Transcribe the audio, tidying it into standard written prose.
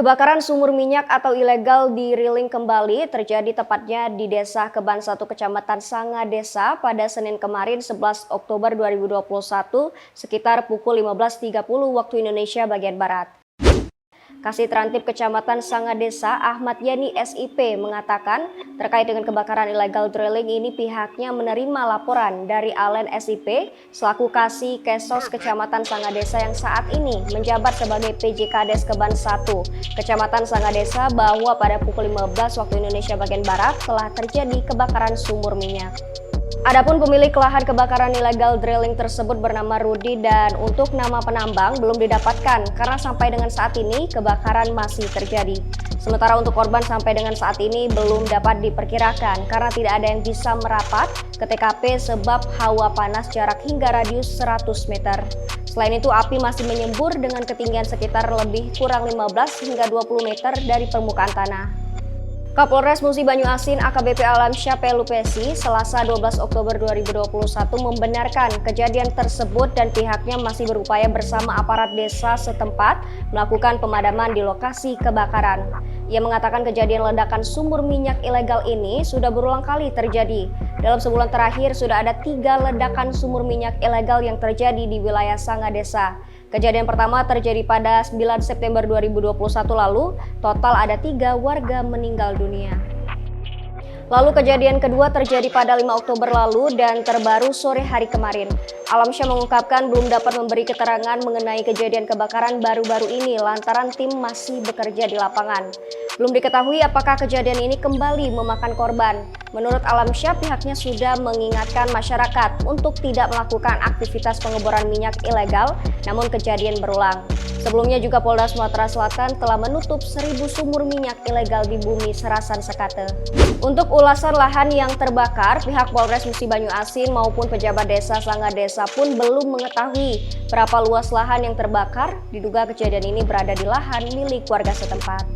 Kebakaran sumur minyak atau ilegal di Riling kembali terjadi tepatnya di Desa Keban 1 Kecamatan Sanga Desa pada Senin kemarin 11 Oktober 2021 sekitar pukul 15.30 waktu Indonesia bagian Barat. Kasih Trantip Kecamatan Sanga Desa Ahmad Yani SIP mengatakan terkait dengan kebakaran ilegal drilling ini pihaknya menerima laporan dari Alen SIP selaku Kasih Kesos Kecamatan Sanga Desa yang saat ini menjabat sebagai PJ Kades Keban 1 Kecamatan Sanga Desa bahwa pada pukul 15 waktu Indonesia bagian Barat telah terjadi kebakaran sumur minyak. Adapun pemilik lahan kebakaran ilegal drilling tersebut bernama Rudi dan untuk nama penambang belum didapatkan karena sampai dengan saat ini kebakaran masih terjadi. Sementara untuk korban sampai dengan saat ini belum dapat diperkirakan karena tidak ada yang bisa merapat ke TKP sebab hawa panas jarak hingga radius 100 meter. Selain itu api masih menyembur dengan ketinggian sekitar lebih kurang 15 hingga 20 meter dari permukaan tanah. Kapolres Musi Banyu Asin AKBP Alamsyah Pelupesi Selasa 12 Oktober 2021 membenarkan kejadian tersebut dan pihaknya masih berupaya bersama aparat desa setempat melakukan pemadaman di lokasi kebakaran. Ia mengatakan kejadian ledakan sumur minyak ilegal ini sudah berulang kali terjadi. Dalam sebulan terakhir sudah ada 3 ledakan sumur minyak ilegal yang terjadi di wilayah Sanga Desa. Kejadian pertama terjadi pada 9 September 2021 lalu, total ada 3 warga meninggal dunia. Lalu kejadian kedua terjadi pada 5 Oktober lalu dan terbaru sore hari kemarin. Alamsyah mengungkapkan belum dapat memberi keterangan mengenai kejadian kebakaran baru-baru ini lantaran tim masih bekerja di lapangan. Belum diketahui apakah kejadian ini kembali memakan korban. Menurut Alamsyah, pihaknya sudah mengingatkan masyarakat untuk tidak melakukan aktivitas pengeboran minyak ilegal, namun kejadian berulang. Sebelumnya juga Polda Sumatera Selatan telah menutup 1.000 sumur minyak ilegal di bumi Serasan Sekate. Untuk ulasan lahan yang terbakar, pihak Polres Musi Banyu Asin maupun pejabat desa Sanga Desa pun belum mengetahui berapa luas lahan yang terbakar. Diduga kejadian ini berada di lahan milik warga setempat.